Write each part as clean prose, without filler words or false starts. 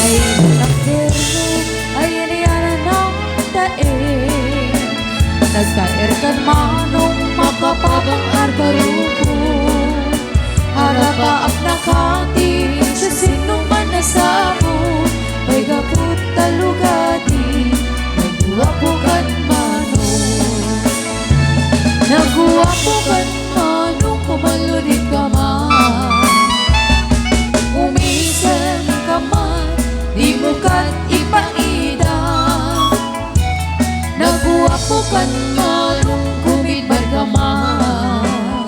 Ay takderno ay iniyanan ng daig. Nagkairkan manong makapabang arbaruko. Harapaap nakati sa sinuman na sabo. May gapot talugati, nagwapukan manong. Nagwapukan manong kumalunit ka man. Umisan ka man, di mo kat ipaida. Nagwapukan manong kumidbar ka man.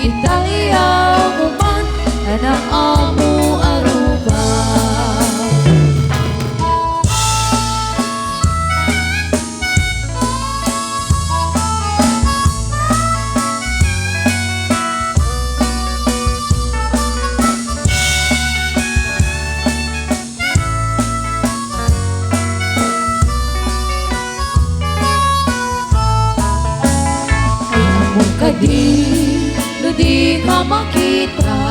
Itayaw mo man, anaamu aruba. Di ka makita,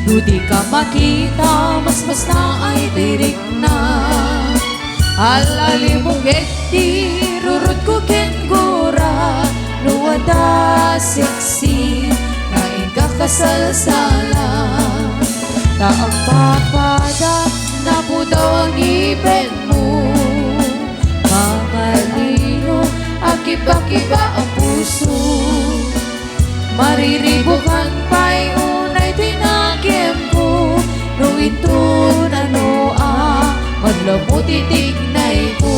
di ka makita, mas na ay tirik na. Alali mo geti, rurut ko kengura, nuwada seksi, kain ka kasalsala. Taang papada, napudaw ang ibig mo. Mamalino, akiba-kiba ang puso. Mariribukan pa'y unay tinagim ko. Nung ito na noa, madlamu titignay ko.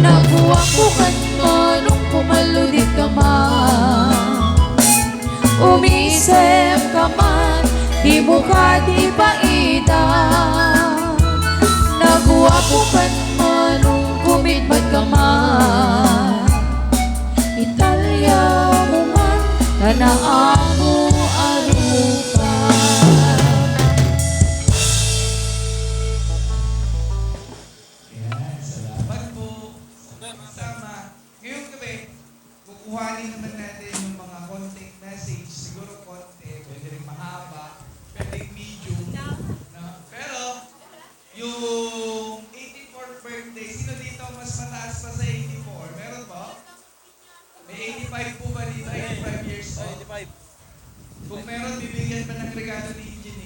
Nakuwakukan mo nung pumalunit ka man. Umisem ka man, di mo ka di paida. Nakuwakukan mo nung kumitmat ka man. Italya anaamu arupa. Yan, salamat po. Sama. Ngayong gabi, kukuhanin naman natin yung mga contact message. Siguro konti, pwede rin mahaba, pwede medium. No? Pero, yung 84th birthday, sino dito mas mataas pa sa 84? Meron po? May 85 po ba dito? 85 years old? 85. Kung meron, bibigyan pa ng regalo ni Engineer.